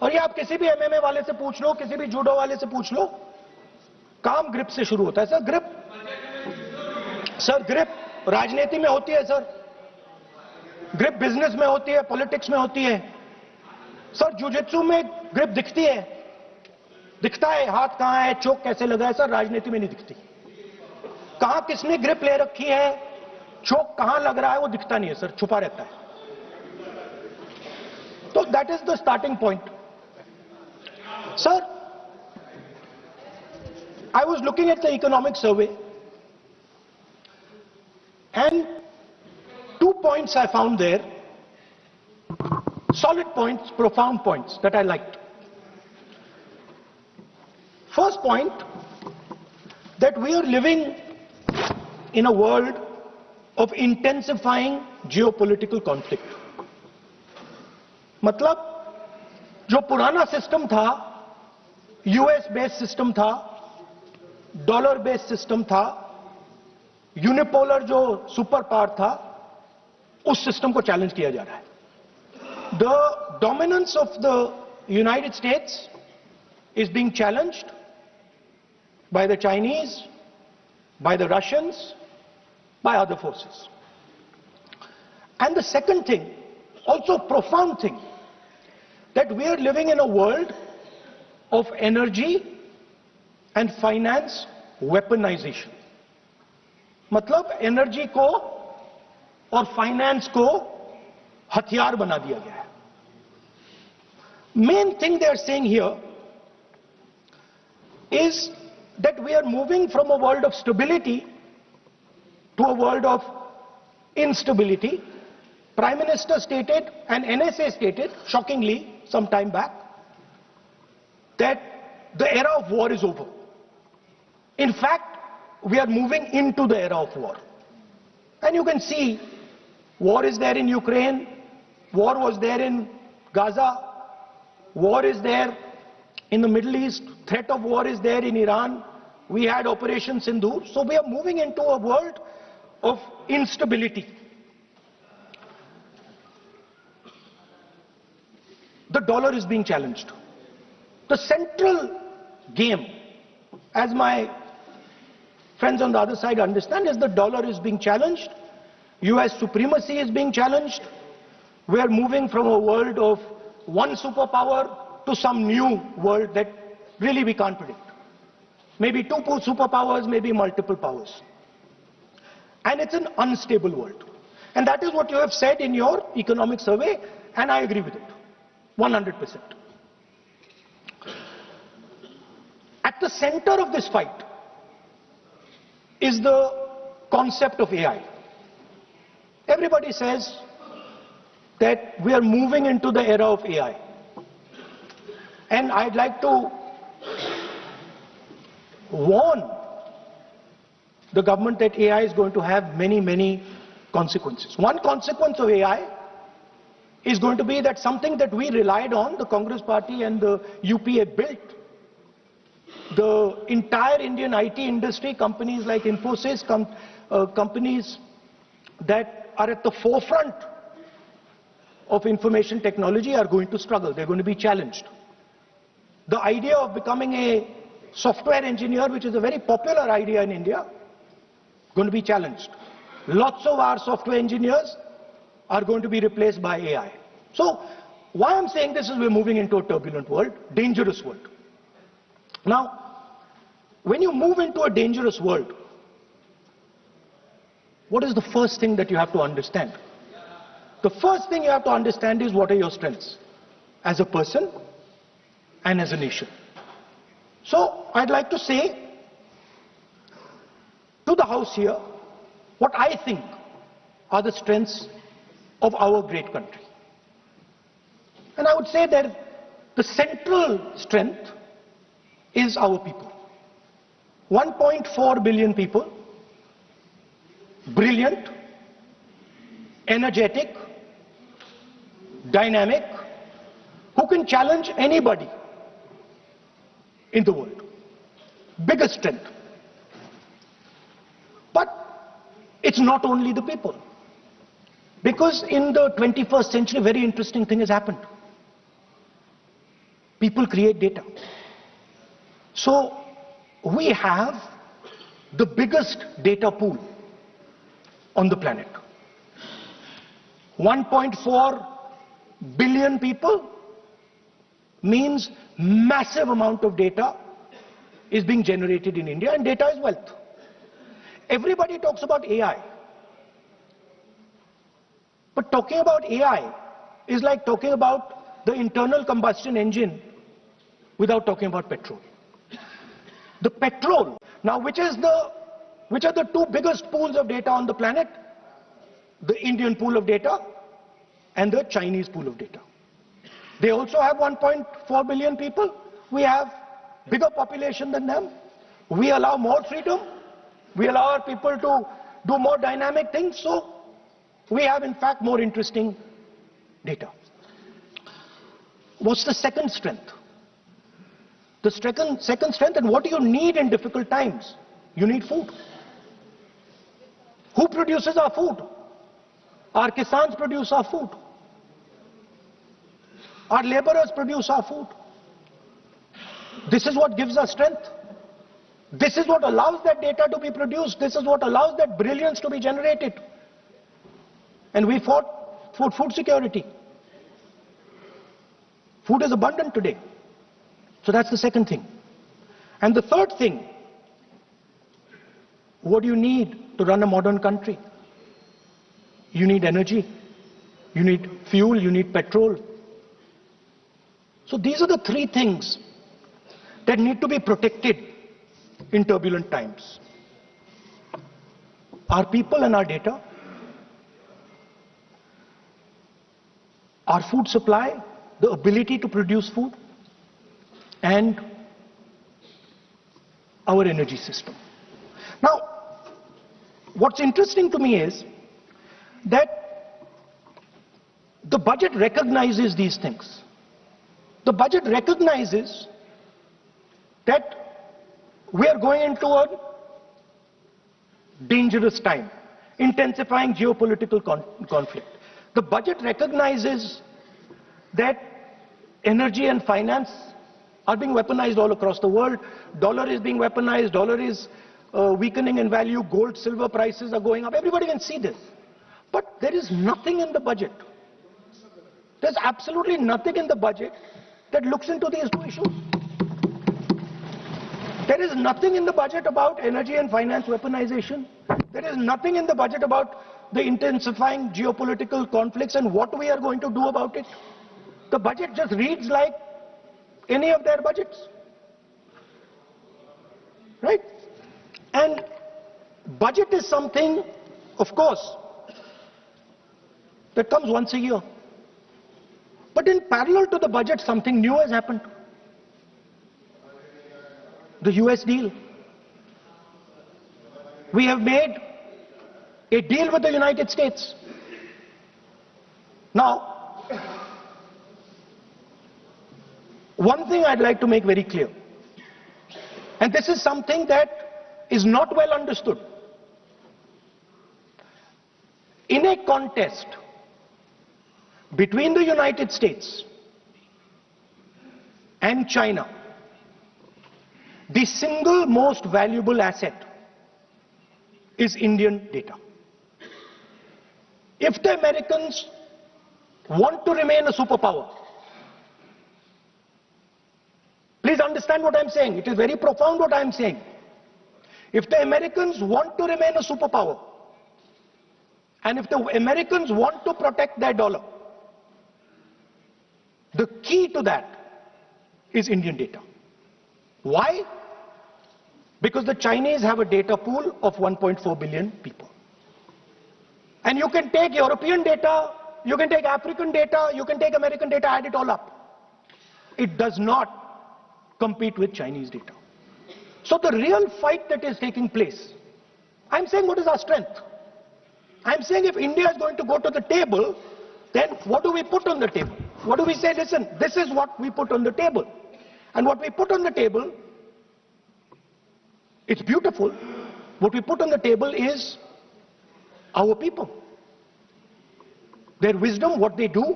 और ये आप किसी भी एमएमए वाले से पूछ लो, किसी भी जूडो वाले से पूछ लो, काम ग्रिप से शुरू होता है सर। ग्रिप राजनीति में होती है सर, ग्रिप बिजनेस में होती है, पॉलिटिक्स में होती है सर। जुजित्सु में ग्रिप दिखती है, दिखता है हाथ कहां है, चोक कैसे लगा है सर। राजनीति में नहीं दिखती। कहां किसने ग्रिप ले रखी है, चोक कहां लग रहा है, वो दिखता नहीं है सर, छुपा रहता है। तो that is the starting point sir. I was looking at the economic survey and 2 points I found there, solid points, profound points that I liked. First point, that we are living in a world of intensifying geopolitical conflict. मतलब जो पुराना system था, US based system था, dollar based system था, unipolar जो super power था, उस system को चैलेंज किया जा रहा है। The dominance of the United states is being challenged by the Chinese, by the Russians, by other forces. And the second thing, also profound thing, that we are living in a world of energy and finance weaponization. मतलब energy को और finance को हथियार बना दिया गया है। Main thing they are saying here is that we are moving from a world of stability to a world of instability. Prime Minister stated and NSA stated, shockingly, some time back, that the era of war is over. In fact, we are moving into the era of war. And you can see, war is there in Ukraine, war was there in Gaza, war is there in the Middle East, threat of war is there in Iran, we had Operation Sindoor. So we are moving into a world of instability. The dollar is being challenged. The central game, as my friends on the other side understand, is the dollar is being challenged. US supremacy is being challenged. We are moving from a world of one superpower to some new world that really we can't predict. Maybe two superpowers, maybe multiple powers. And it's an unstable world. And that is what you have said in your economic survey, and I agree with it, 100%. At the center of this fight is the concept of AI. Everybody says that we are moving into the era of AI. And I'd like to warn the government that AI is going to have many, many consequences. One consequence of AI is going to be that something that we relied on, the Congress Party and the UPA built, the entire Indian IT industry, companies like Infosys, companies that are at the forefront of information technology are going to struggle. They're going to be challenged. The idea of becoming a software engineer, which is a very popular idea in India, going to be challenged. Lots of our software engineers are going to be replaced by AI. So why I'm saying this is we're moving into a turbulent world, dangerous world. Now, when you move into a dangerous world, what is the first thing that you have to understand? The first thing you have to understand is what are your strengths as a person and as a nation. So I'd like to say to the House here what I think are the strengths of our great country. And I would say that the central strength is our people. 1.4 billion people, brilliant, energetic, dynamic, who can challenge anybody in the world. Biggest strength. But it's not only the people. Because in the 21st century, very interesting thing has happened. People create data. So we have the biggest data pool on the planet. 1.4 billion people means massive amount of data is being generated in India, and data is wealth. Everybody talks about AI. But talking about AI is like talking about the internal combustion engine without talking about petrol. The petrol, now which are the two biggest pools of data on the planet? The Indian pool of data and the Chinese pool of data. They also have 1.4 billion people. We have bigger population than them. We allow more freedom. We allow our people to do more dynamic things. So we have in fact more interesting data. What's the second strength? The second strength, and what do you need in difficult times? You need food. Who produces our food? Our kisans produce our food. Our laborers produce our food. This is what gives us strength. This is what allows that data to be produced. This is what allows that brilliance to be generated. And we fought for food security. Food is abundant today. So that's the second thing. And the third thing, what do you need to run a modern country? You need energy, you need fuel, you need petrol. So these are the three things that need to be protected in turbulent times. Our people and our data, our food supply, the ability to produce food, and our energy system. Now, what's interesting to me is that the budget recognizes these things. The budget recognizes that we are going into a dangerous time, intensifying geopolitical conflict. The budget recognizes that energy and finance are being weaponized all across the world. Dollar is being weaponized, dollar is weakening in value, gold, silver prices are going up. Everybody can see this. But there is nothing in the budget. There's absolutely nothing in the budget that looks into these two issues. There is nothing in the budget about energy and finance weaponization. There is nothing in the budget about the intensifying geopolitical conflicts and what we are going to do about it. The budget just reads like any of their budgets. Right? And budget is something, of course, that comes once a year. But in parallel to the budget, something new has happened. The US deal. We have made a deal with the United States. Now, one thing I'd like to make very clear, and this is something that is not well understood. In a contest between the United States and China, the single most valuable asset is Indian data. If the Americans want to remain a superpower, please understand what I'm saying. It is very profound what I'm saying. If the Americans want to remain a superpower, and if the Americans want to protect their dollar, the key to that is Indian data. Why? Because the Chinese have a data pool of 1.4 billion people. And you can take European data, you can take African data, you can take American data, add it all up. It does not compete with Chinese data. So the real fight that is taking place, I'm saying what is our strength? I'm saying if India is going to go to the table, then what do we put on the table? What do we say? Listen, this is what we put on the table. And what we put on the table, it's beautiful. What we put on the table is our people. Their wisdom, what they do,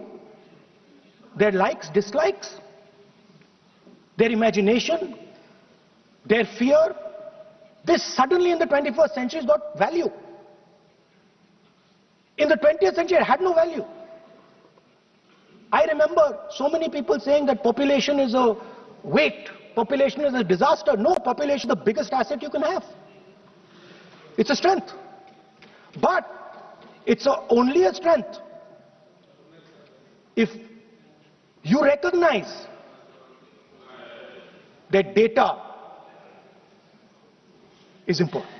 their likes, dislikes. their imagination, their fear, this suddenly in the 21st century has got value. In the 20th century, it had no value. I remember so many people saying that population is a weight, population is a disaster. No, population is the biggest asset you can have. It's a strength. But it's only a strength if you recognize that data is important.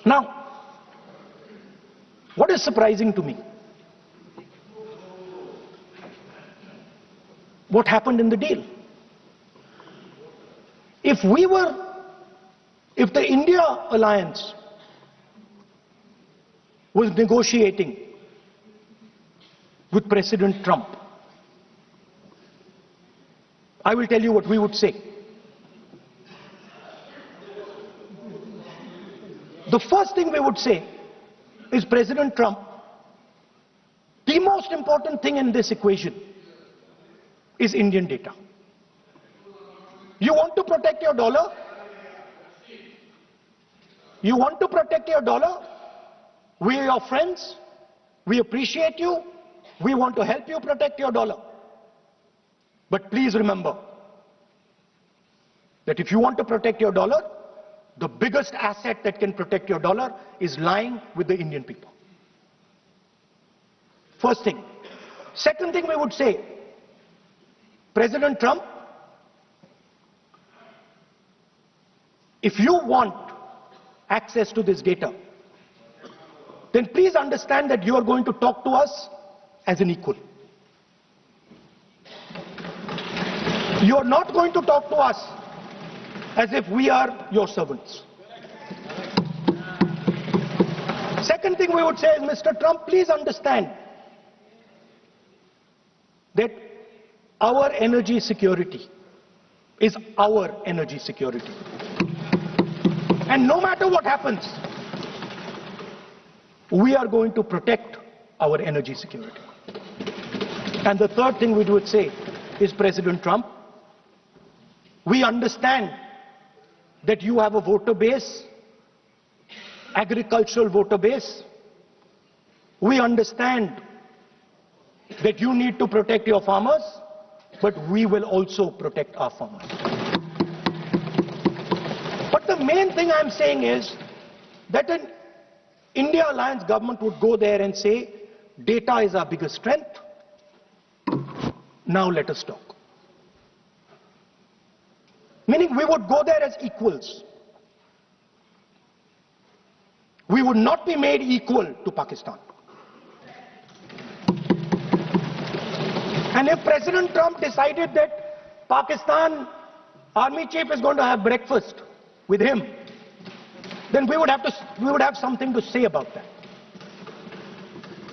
Now, what is surprising to me? What happened in the deal? If the India alliance was negotiating with President Trump, I will tell you what we would say. The first thing we would say is, President Trump, the most important thing in this equation is Indian data. You want to protect your dollar? You want to protect your dollar? We are your friends. We appreciate you. We want to help you protect your dollar. But please remember that if you want to protect your dollar, the biggest asset that can protect your dollar is lying with the Indian people. First thing. Second thing we would say, President Trump, if you want access to this data, then please understand that you are going to talk to us as an equal. You are not going to talk to us as if we are your servants. Second thing we would say is, Mr. Trump, please understand that our energy security is our energy security. And no matter what happens, we are going to protect our energy security. And the third thing we would say is, President Trump, we understand that you have a voter base, agricultural voter base. We understand that you need to protect your farmers, but we will also protect our farmers. But the main thing I'm saying is that an India Alliance government would go there and say, data is our biggest strength. Now let us talk. Meaning we would go there as equals. We would not be made equal to Pakistan. And if President Trump decided that Pakistan army chief is going to have breakfast with him, then we would have something to say about that.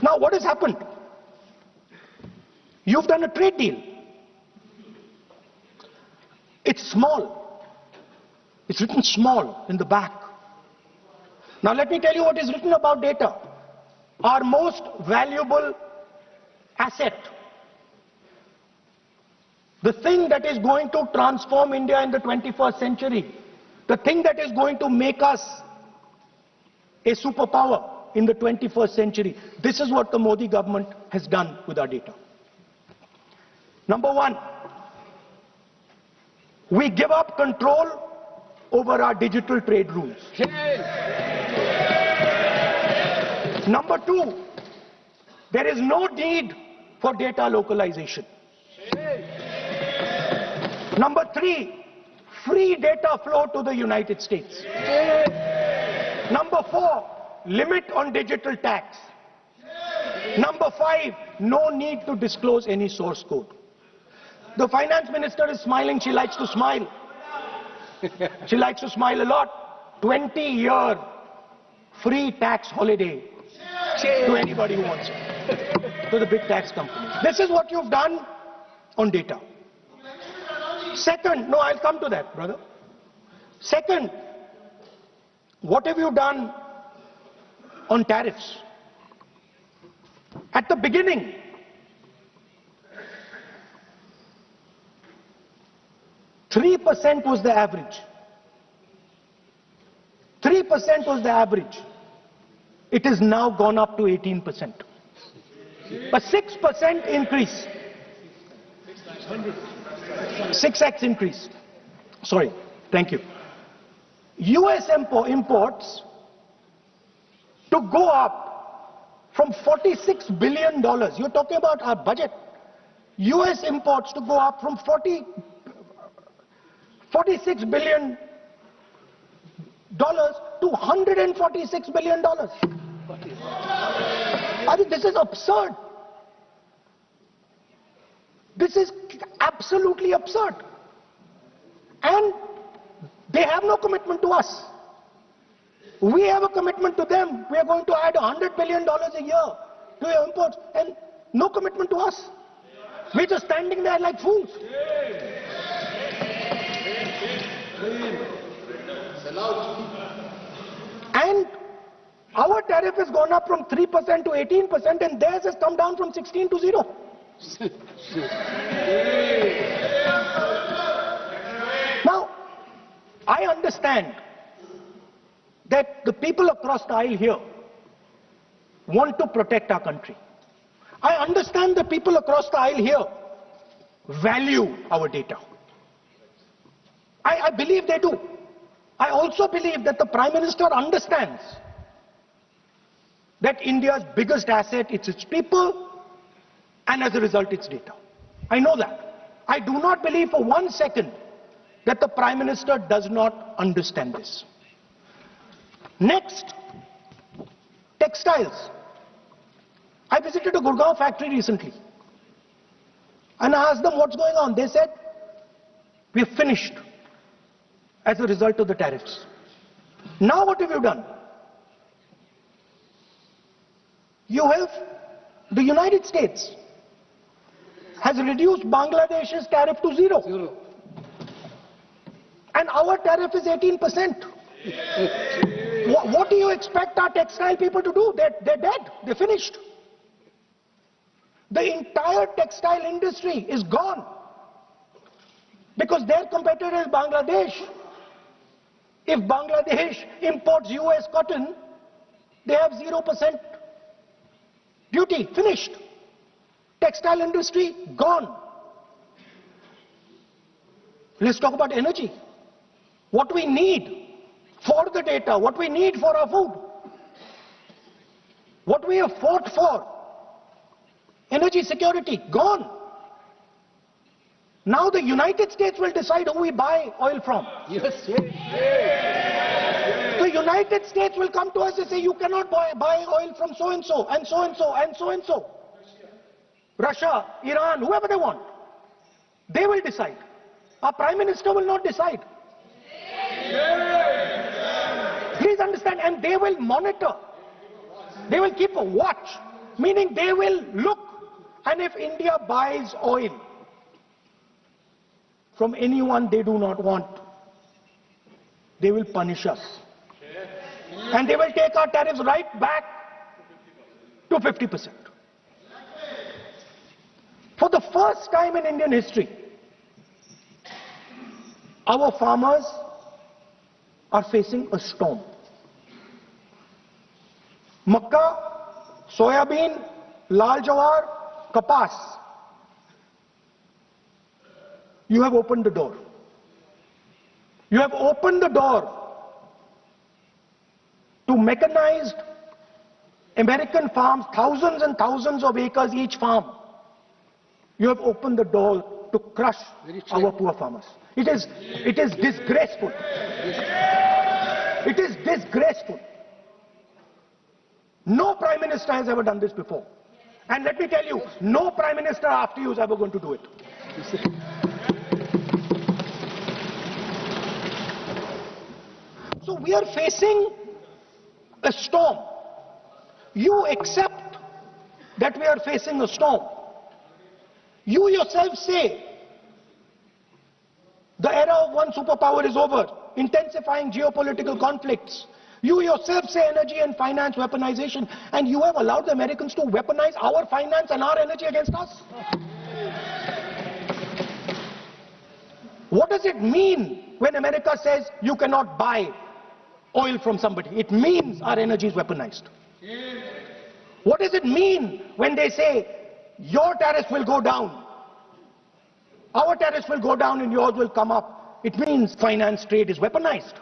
Now what has happened? You've done a trade deal. It's small. It's written small in the back. Now let me tell you what is written about data. Our most valuable asset. The thing that is going to transform India in the 21st century. The thing that is going to make us a superpower in the 21st century. This is what the Modi government has done with our data. Number one, we give up control over our digital trade rules. Number two, there is no need for data localization. Number three, free data flow to the United States. Number four, limit on digital tax. Number five, no need to disclose any source code. The finance minister is smiling. She likes to smile. She likes to smile a lot. 20-year free tax holiday to anybody who wants it, to the big tax companies. This is what you've done on data. Second, no, I'll come to that, brother. Second, what have you done on tariffs? At the beginning, 3% was the average. 3% was the average. It has now gone up to 18%. A 6% increase. 6x increase. Sorry, thank you. US imports to go up from $46 billion. You're talking about our budget. US imports to go up from $46 billion to $146 billion. I mean, this is absurd. This is absolutely absurd. And they have no commitment to us. We have a commitment to them. We are going to add $100 billion a year to your imports, and no commitment to us. We're just standing there like fools. And our tariff has gone up from 3% to 18%, and theirs has come down from 16 to 0. Now, I understand that the people across the aisle here want to protect our country. I understand the people across the aisle here value our data. I believe they do. I also believe that the Prime Minister understands that India's biggest asset is its people, and as a result, its data. I know that. I do not believe for 1 second that the Prime Minister does not understand this. Next, textiles. I visited a Gurgaon factory recently, and I asked them what's going on. They said, we're finished as a result of the tariffs. Now what have you done? You have, the United States has reduced Bangladesh's tariff to 0. And our tariff is 18%. What do you expect our textile people to do? They're dead. They're finished. The entire textile industry is gone because their competitor is Bangladesh. If Bangladesh imports US cotton, they have 0% duty. Finished. Textile industry gone. Let's talk about energy. What we need for the data, what we need for our food, what we have fought for, energy security, gone. Now the United States will decide who we buy oil from. Yes. The United States will come to us and say, you cannot buy oil from so-and-so, and so-and-so, and so-and-so. Russia, Iran, whoever they want. They will decide. Our Prime Minister will not decide. Please understand, and they will monitor. They will keep a watch, meaning they will look, and if India buys oil from anyone they do not want, they will punish us. And they will take our tariffs right back to 50%. For the first time in Indian history, our farmers are facing a storm. Makka, soybean, lal jawar, kapas. You have opened the door. You have opened the door to mechanized American farms, thousands and thousands of acres each farm. You have opened the door to crush our poor farmers. It is disgraceful. It is disgraceful. No Prime Minister has ever done this before. And let me tell you, no Prime Minister after you is ever going to do it. So we are facing a storm. You accept that we are facing a storm. You yourself say the era of one superpower is over, intensifying geopolitical conflicts. You yourself say energy and finance weaponization, and you have allowed the Americans to weaponize our finance and our energy against us. What does it mean when America says you cannot buy oil from somebody? It means our energy is weaponized. What does it mean when they say your tariffs will go down, our tariffs will go down and yours will come up? It means finance trade is weaponized.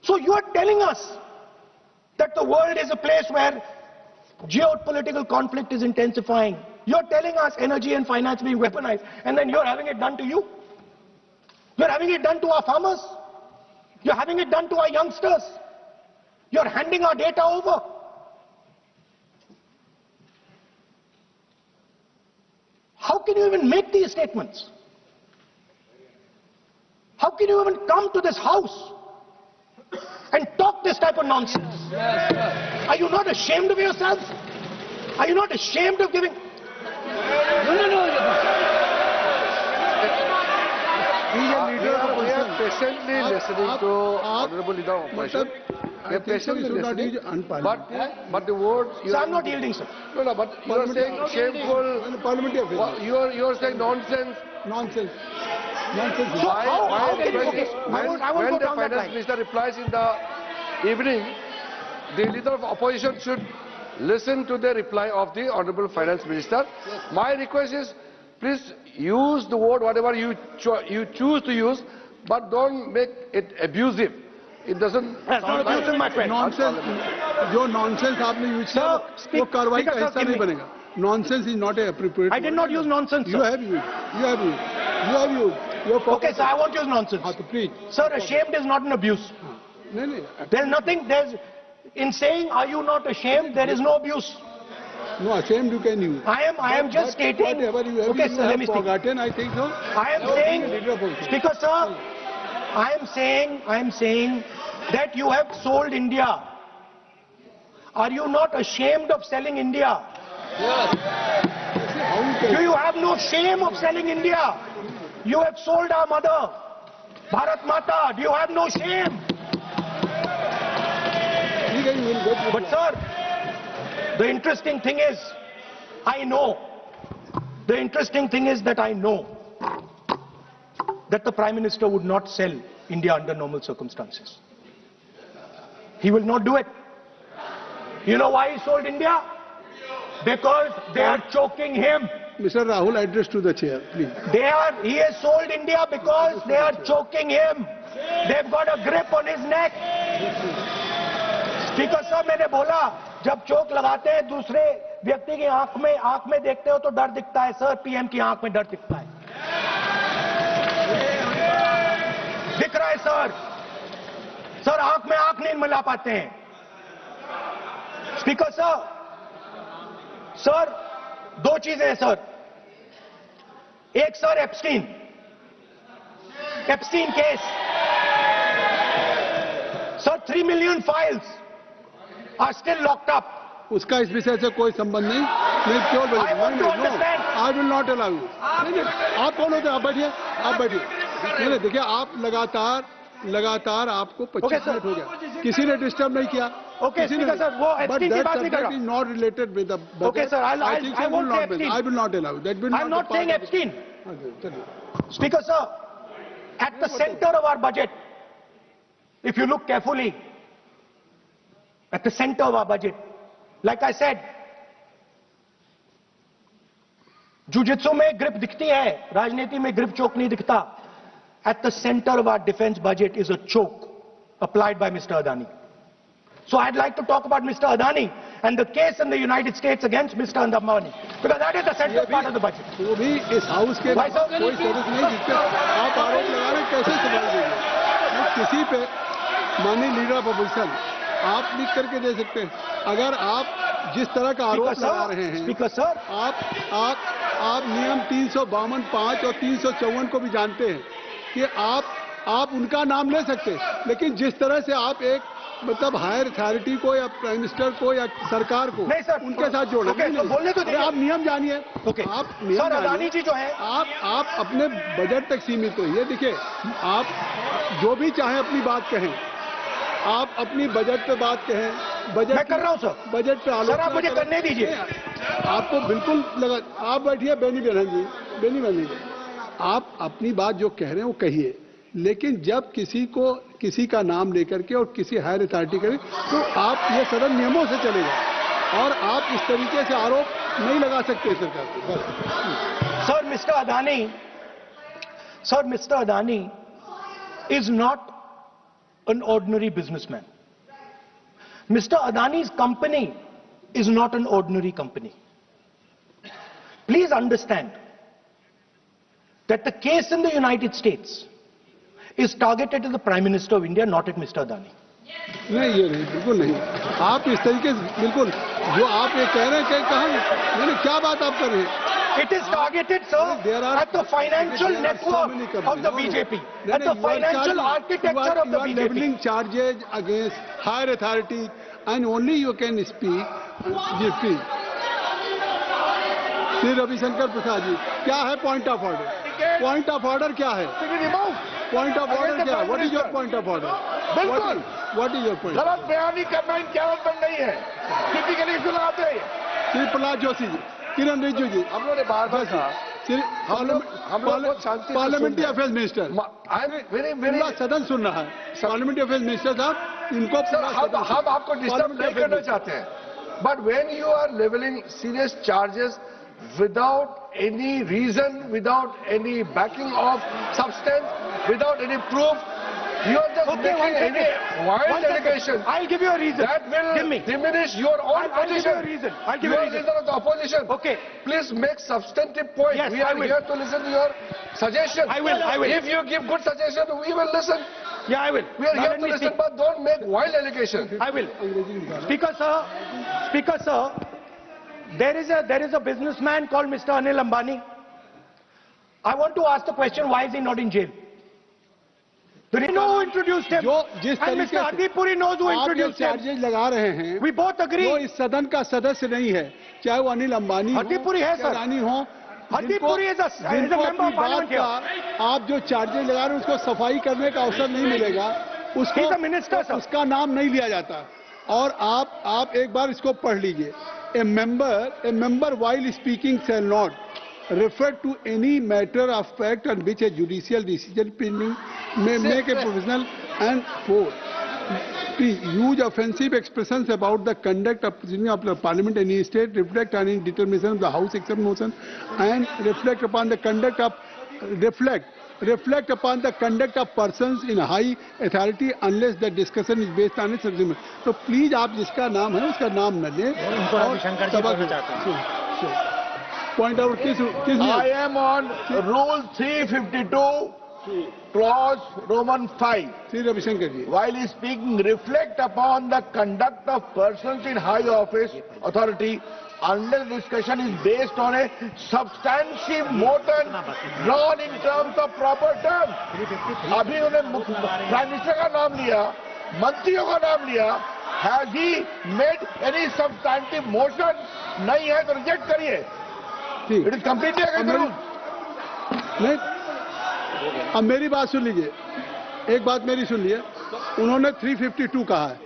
So you are telling us that the world is a place where geopolitical conflict is intensifying. You're telling us energy and finance being weaponized, and then you're having it done to you. You're having it done to our farmers. You're having it done to our youngsters. You're handing our data over. How can you even make these statements? How can you even come to this house and talk this type of nonsense? Are you not ashamed of yourselves? Are you not ashamed of giving? We are patiently listening to Honorable Leader of Opposition. We are patiently listening. But the words... So I'm not yielding, sir. No, but you are saying shameful... Parliamentary official. You are saying nonsense. Nonsense. Nonsense. So how can you... Okay, I won't go down that line. When the Finance Minister replies in the evening, the Leader of Opposition should listen to the reply of the Honorable Finance Minister. My request is, please use the word whatever you choose to use, but don't make it abusive. It doesn't. That's not abusive, my friend. Nonsense. जो nonsense आपने use किया वो कार्रवाई का हिस्सा नहीं बनेगा. Nonsense is not appropriate. I did not use nonsense, sir. You have used. Okay, sir, I won't use nonsense. Please. Sir, ashamed is not an abuse. There's nothing. In saying, are you not ashamed? There is no abuse. No, ashamed you can use. I am just stating. Whatever you have, okay, sir, let me speak. Forgotten, I think so. I am saying, Speaker, sir, I am saying that you have sold India. Are you not ashamed of selling India? Yes. Do you have no shame of selling India? You have sold our mother, Bharat Mata. Do you have no shame? But sir, the interesting thing is, I know that the Prime Minister would not sell India under normal circumstances. He will not do it. You know why he sold India? Because they are choking him. Mr. Rahul, address to the chair, please. He has sold India because they are choking him. They've got a grip on his neck. Speaker साहब, मैंने बोला जब चोक लगाते हैं दूसरे व्यक्ति की आंख में देखते हो तो डर दिखता है सर. पीएम की आंख में डर दिखता है. दिख रहा है सर आंख में आंख नहीं मिला पाते हैं. स्पीकर साहब, सर दो चीजें हैं सर. एक sir Epstein case. Sir 3 million files are still locked up. उसका इस विषय से कोई संबंध नहीं. मैं क्यों बोलूं? I will not allow you. आप कौन होते हैं? आप बैठिए. नहीं, देखिए आप लगातार आपको 25 मिनट हो गया. किसी ने डिस्टर्ब नहीं किया. Okay, Speaker sir, वो Epstein की बात नहीं कर रहा. But that subject is not related with the budget. Okay, sir, I won't say Epstein. I will not allow. That will not. I'm not saying Epstein. Speaker sir, at the center of our budget, if you look carefully, at the center of our budget, like I said, jujitsu में grip दिखती है, राजनीति में grip choke नहीं दिखता. At the center of our defense budget is a choke applied by Mr. Adani. So I'd like to talk about Mr. Adani and the case in the United States against Mr. Ambani, because that is the central part of the budget. वो भी इस house के कोई सबूत नहीं जिसपे आप आरोप लगा रहे हैं. कैसे सवाल देंगे? किसी पे माननीय लीडर ऑफ अपोजिशन आप लिख करके दे सकते हैं. अगर आप जिस तरह का आरोप लगा रहे हैं, स्पीकर सर, आप नियम 352(5) और 354 को भी जानते हैं कि आप उनका नाम ले सकते हैं, लेकिन जिस तरह से आप एक मतलब हायर अथॉरिटी को या प्राइम मिनिस्टर को या सरकार को उनके साथ जोड़े. तो बोलने तो आप नियम जानिए. आप नियम अदानी जी जो है, आप अपने बजट तक सीमित रहिए. देखिए, आप जो भी चाहें अपनी बात कहें. आप अपनी बजट पे बात कहें. बजट मैं कर रहा हूं सर. बजट पे आलोचना. सर आप मुझे करने दीजिए. आपको बिल्कुल लगा. आप बैठिए बेनी बहन जी. आप अपनी बात जो कह रहे हैं वो कहिए, लेकिन जब किसी का नाम लेकर के और किसी हायर अथॉरिटी करें तो आप ये सदन नियमों से चलेगा और आप इस तरीके से आरोप नहीं लगा सकते सरकार को। Sir, mister Adani is not an ordinary businessman. Mr. Adani's company is not an ordinary company. Please understand that the case in the United States is targeted at the Prime Minister of India, not at Mr. Adani. नहीं, ये नहीं, बिल्कुल नहीं। आप इस तरीके से बिल्कुल जो आप ये कह रहे हैं कि कहाँ क्या बात आप कर रहे हैं? It is targeted, sir, at the financial network of the BJP, at the financial architecture of the BJP. You are leveling charges against higher authority, and only you can speak. Shri Ravishankar Prasad ji, क्या है point of order? Point of order क्या है? Point of order क्या है? What is your point of order? बिल्कुल, what is your point? गलत बयानी करना इनके हाथ में नहीं है, टिपिकली सुनाते हैं। श्री प्रहलाद जोशी जी, किरण रिजिजू जी, हम लोगों ने बार-बार कहा, हम लोग पार्लियामेंट्री अफेयर्स मिनिस्टर, पूरा सदन सुन रहा है। पार्लियामेंट्री अफेयर्स मिनिस्टर साहब, इनको हम आपको डिस्टर्ब नहीं करना चाहते हैं, but when you are levelling serious charges without any reason, without any backing of substance, without any proof, you are just making any wild allegation. I'll give you a reason. That will diminish your own position. I'll give you a reason. I'll give you a reason. You are leader of the opposition. Okay. Please make substantive point. Yes, we are here to listen to your suggestion. I will. If you give good suggestion, we will listen. Yeah, I will. We are here to listen, but don't make wild allegation. I will. Speaker sir, there is a businessman called Mr. Anil Ambani. I want to ask the question, why is he not in jail? Do you know who introduced him? And Mr. Adipuri knows who introduced him. Charges लगा रहे हैं, We both agree. वो इस सदन का सदस्य नहीं है, चाहे वो अनिल अंबानी हो, हरदीपुरी है सर, रानी हो, हरदीपुरी is a member of parliament here. आप जो चार्जेज लगा रहे हैं उसको सफाई करने का अवसर नहीं मिलेगा, He's a minister, sir. उसका नाम नहीं लिया जाता। और आप एक बार इसको पढ़ लीजिए। A member while speaking shall not refer to any matter of fact on which a judicial decision pending may make a provisional and for use offensive expressions about the conduct of the parliament in any state, reflect on any determination of the house except motion, and reflect upon the conduct of persons in high authority unless the discussion is based on its agreement. तो please आप जिसका नाम है उसका नाम न लें। Point out किस I am on rule 352 clause Roman 5. Shri Ravishankar ji, While speaking, reflect upon the conduct of persons in high office authority unless discussion is based on a substantive motion drawn in terms of proper terms. अभी उन्होंने prime minister का नाम लिया, मंत्रियों का नाम लिया, has he made any substantive motion? नहीं है तो रिजेक्ट करिए। ठीक, It is completely against the rule. नहीं, अब मेरी बात सुन लीजिए, एक बात मेरी सुन लीजिए। उन्होंने 352 कहा है,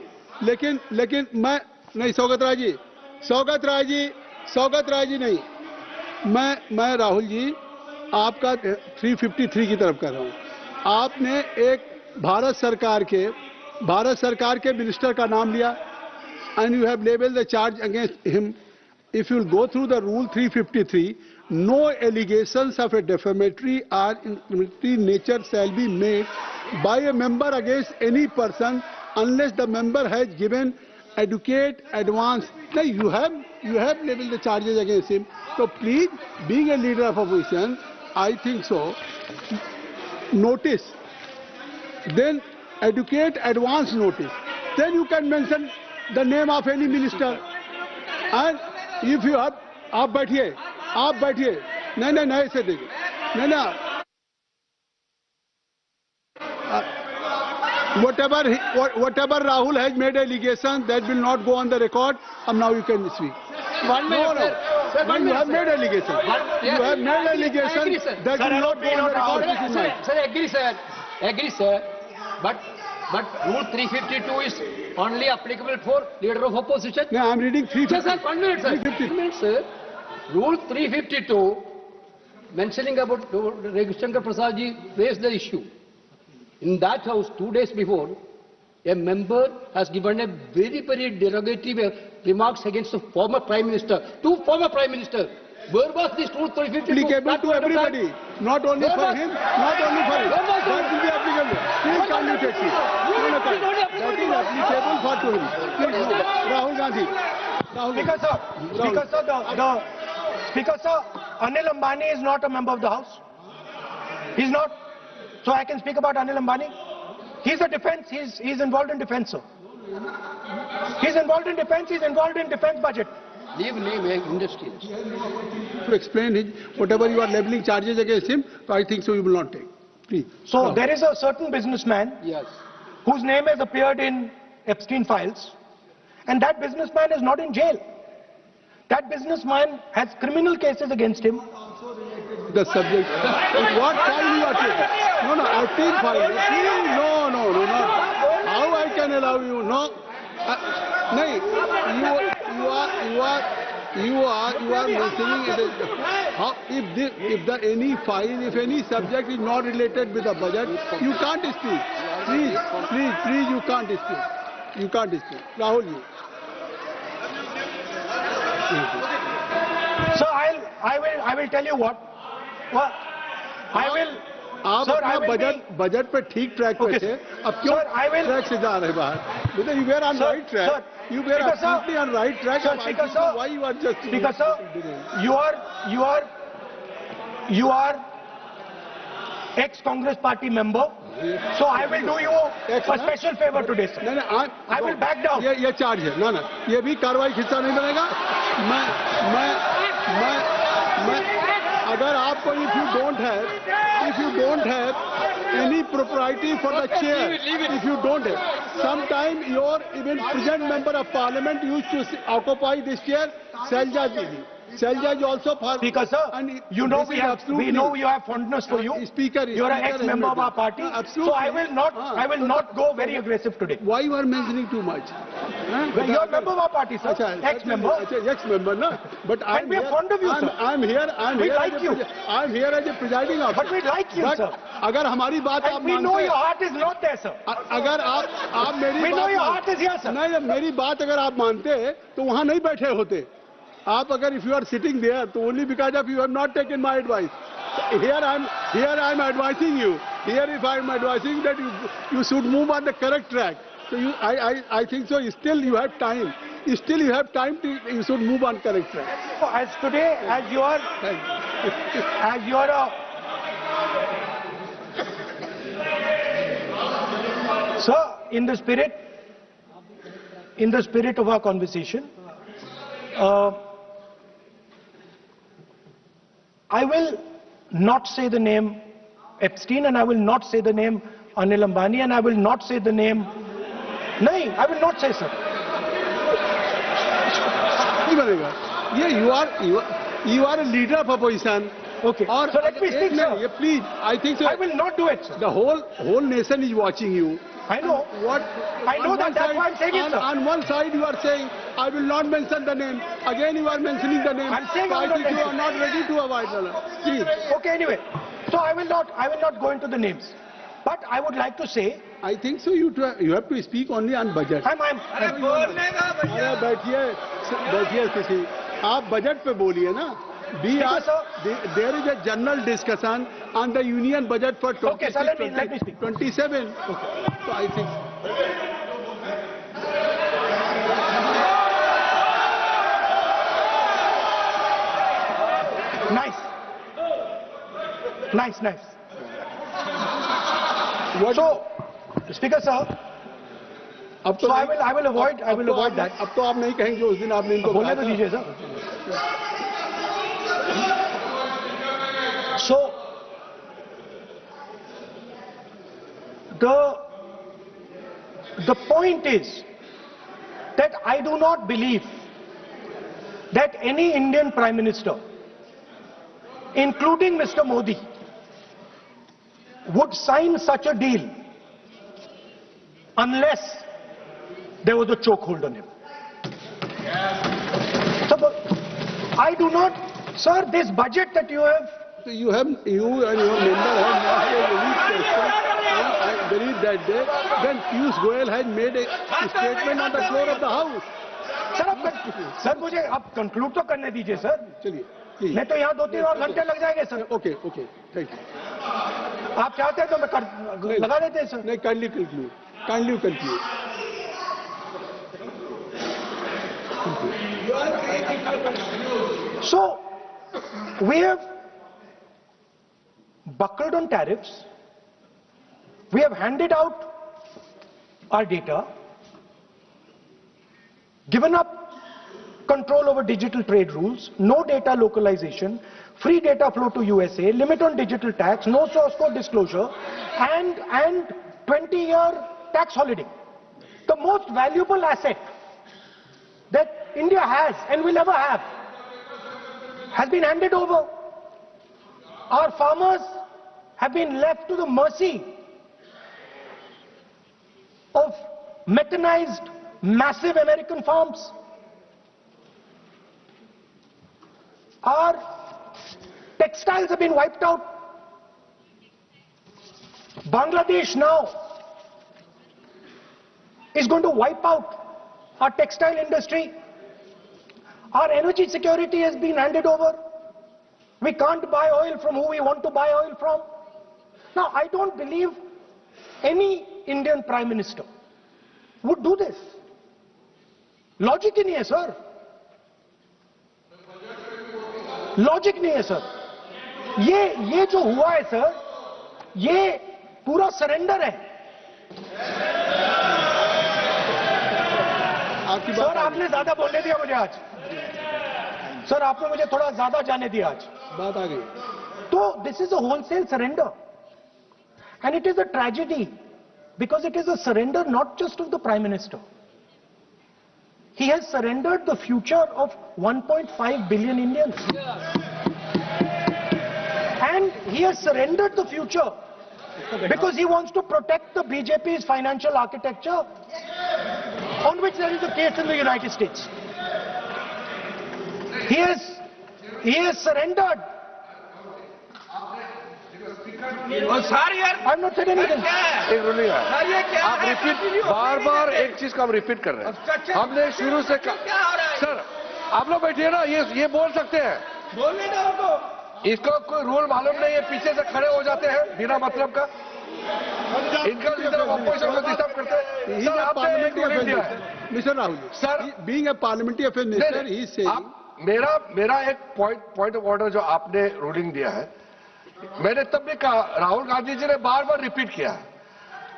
लेकिन मैं नहीं, सौगत राय जी नहीं, मैं राहुल जी आपका 353 की तरफ कर रहा हूं। आपने एक भारत सरकार के मिनिस्टर का नाम लिया, and you have labeled the charge against him. If you go through the rule 353, no allegations of a defamatory or incriminatory nature shall be made by a member against any person unless the member has given adequate advance. Now you have labeled the charges against him. So please, being a leader of opposition, I think so, notice, then adequate advance notice. Then you can mention the name of any minister. And if you have, आप बैठिए, नहीं ऐसे देखिए, नहीं, whatever Rahul has made allegation, that will not go on the record, and now you can speak. 1 minute, No. When you have made allegation, that will not go on the record. Sir, agree, sir. But Rule 352 is only applicable for leader of opposition. No, I am reading 350. Sir, 1 minute, sir. 1 minute, sir. Rule 352 mentioning about Ravishankar Prasad ji raised the issue. In that house, 2 days before, a member has given a very, very derogatory remarks against the former Prime Minister, two former Prime Ministers. Where was this Rule 352? Applicable to everybody, not only for him, not only for him. That will be applicable. Please kindly take it. That is applicable for to him. Please, no. Rahul Gandhi. Speaker sir, Anil Ambani is not a member of the House. He's not. So I can speak about Anil Ambani. He's a defense. He's involved in defense, sir. He's involved in defense. He's involved in defense budget. Leave industries. To explain his, whatever you are leveling charges against him, I think so you will not take. Please. So there is a certain businessman Yes. whose name has appeared in Epstein files, and that businessman is not in jail. That businessman has criminal cases against him. The subject. What file you are taking? No, Epstein file. No. How I can allow you? No. No. You are mentioning it. How, if any file, if any subject is not related with the budget, you can't speak. Please, you can't speak. You can't speak. Rahul, you. So I will tell you what. I will. आप Sir, I अपना will budget पे ठीक track पे थे, अब क्यों track से जा रहे बाहर? Because you were on right track. You were absolutely on right track. Speaker sir, why you are just? Speaker sir, you are ex-Congress party member. So I will do you a special favor today, sir. No, I will back down. ये charge है, ना, ये भी कार्रवाई हिस्सा नहीं बनेगा. मैं अगर आपको if you don't have any propriety for the chair, if you don't have, sometime your even present member of parliament used to occupy this chair, Selja ji. Selja is also for... Speaker sir, you know we have fondness for you. You are an ex-member of our party. So I will not go very aggressive today. Why you are mentioning too much? You are a member of our party, sir. Ex-member. Ex-member, no? But we are fond of you, sir. I'm here as a presiding officer. But we like you, sir. अगर हमारी बात आप we know your heart is not there, sir. अगर आप मेरी we know your heart is here, sir. नहीं, मेरी बात अगर आप मानते तो वहाँ नहीं बैठे होते. आप अगर if you are sitting there, तो only because of you have not taken my advice. Here I'm advising you. Here if I'm advising that you should move on the correct track. So I think so. Still you have time. Still you have time to you should move on correct track. So as today, as you are sir, in the spirit of our conversation, I will not say the name Epstein, and I will not say the name Anil Ambani, and I will not say the name... No, I will not say, sir. You are a leader of opposition. Okay. So let me speak, sir. Please, I think so. I will not do it, sir. The whole nation is watching you. I know. I know that. That's why I'm saying it, sir. On one side you are saying, I will not mention the name. Again you are mentioning the name. I'm saying so I think you are not ready to avoid the name. Please. Okay, anyway. So I will not go into the names. But I would like to say... I think so you have to speak only on budget. बैठिए किसी आप budget पे बोलिए ना. There is a general discussion on the union budget for 27. Okay. So I think. Nice. So, Speaker sir. So I will avoid that. अब तो आप नहीं कहेंगे उस दिन आपने इनको बोलने तो दीजिए sir. So the point is that I do not believe that any Indian Prime Minister, including Mr. Modi, would sign such a deal unless there was a chokehold on him. So, I do not, sir, this budget that you have So you and your member have not a unique question, and I believe that day, then Piyush Goyal has made a statement on the floor of the House. Sir मुझे आप conclude तो करने दीजिए sir. चलिए, नहीं तो यहाँ 2-3 और घंटे लग जाएंगे सर। Okay, thank you. आप चाहते हैं तो मैं लगा देते हैं सर। नहीं, kindly conclude. So we have buckled on tariffs. We have handed out our data, given up control over digital trade rules, no data localization, free data flow to USA, limit on digital tax, no source code disclosure, and 20-year tax holiday. The most valuable asset that India has and will ever have has been handed over. Our farmers have been left to the mercy of mechanized, massive American farms. Our textiles have been wiped out. Bangladesh now is going to wipe out our textile industry. Our energy security has been handed over. We can't buy oil from who we want to buy oil from. Now, I don't believe any Indian Prime Minister would do this. Logic ही नहीं है sir. Logic नहीं है sir. ये जो हुआ है sir, ये पूरा सरेंडर है. सर आपने ज्यादा बोलने दिया मुझे आज. सर आपने मुझे थोड़ा ज्यादा जाने दिया आज. बात आ गई. तो this is a wholesale surrender, and it is a tragedy because it is a surrender not just of the Prime Minister. He has surrendered the future of 1.5 billion Indians. And he has surrendered the future because he wants to protect the BJP's financial architecture, on which there is a case in the United States. He has surrendered. I'm not saying anything. एक ruling है. आप repeat बार एक चीज को हम repeat कर रहे हैं. हमने शुरू से सर आप लोग बैठिए ना, ये बोल सकते हैं. बोलने दो उनको. इसको कोई रूल मालूम नहीं है, पीछे से खड़े हो जाते हैं बिना मतलब का. इनका लीडर ऑपोजिशन को डिस्टर्ब करते हैं. सर आपने रूलिंग दिया है. Mister Rahul sir, being a parliamentary affair minister, he is saying. मेरा एक पॉइंट ऑफ ऑर्डर जो आपने रूलिंग दिया है, मैंने तब भी कहा, राहुल गांधी जी ने बार रिपीट किया.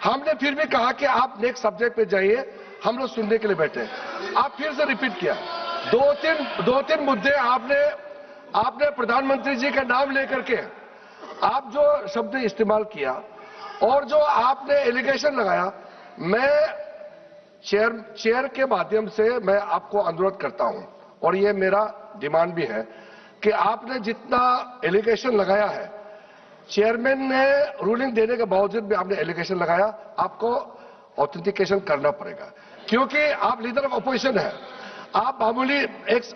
हमने फिर भी कहा कि आप नेक्स्ट सब्जेक्ट पे जाइए, हम लोग सुनने के लिए बैठे. आप फिर से रिपीट किया. दो तीन मुद्दे आपने प्रधानमंत्री जी का नाम लेकर के आप जो शब्द इस्तेमाल किया और जो आपने एलिगेशन लगाया, मैं चेयर के माध्यम से मैं आपको अनुरोध करता हूं, और ये मेरा डिमांड भी है कि आपने जितना एलिगेशन लगाया है, चेयरमैन ने रूलिंग देने के बावजूद भी आपने एलिगेशन लगाया, आपको ऑथेंटिकेशन करना पड़ेगा, क्योंकि आप लीडर ऑफ अपोजिशन है. आप मामूली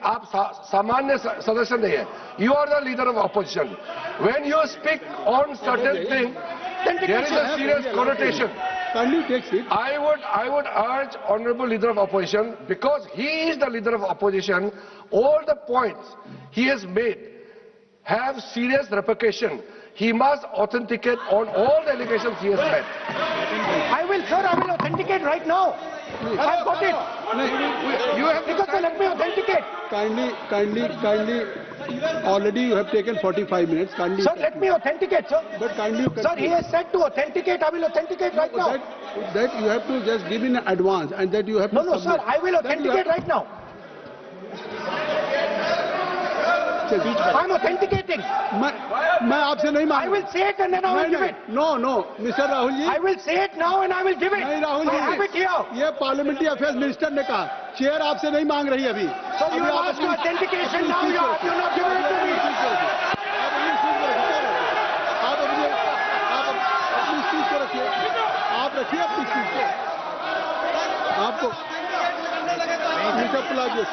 आप सामान्य सदस्य नहीं है. You are the leader of opposition. When you speak on certain thing, there is a serious connotation. I would urge Honorable Leader of Opposition, because he is the Leader of Opposition, all the points he has made have serious repercussion. He must authenticate on all the allegations he has made. I will authenticate right now. I've got it. You have because let me authenticate. Kindly. Already you have taken 45 minutes. Kindly. Sir, let me authenticate, sir. But kindly. Sir, he has said to authenticate. I will authenticate right now. That you have to just give in advance, and that you have to. No, sir. I will authenticate right now. I'm authenticating. मैं आपसे नहीं मांग. I will say it and then I will give it. No, Mr. Rahul ji. I will say it now and I will give it. नहीं Rahul ji. I have it here. ये parliamentary affairs minister ने कहा, chair आपसे नहीं मांग रही अभी. So you ask for authentication now. You have not given it to me. आप अपनी चीज को रखिए. आप रखिए अपनी चीज को. आपको मिस्टर प्लाजो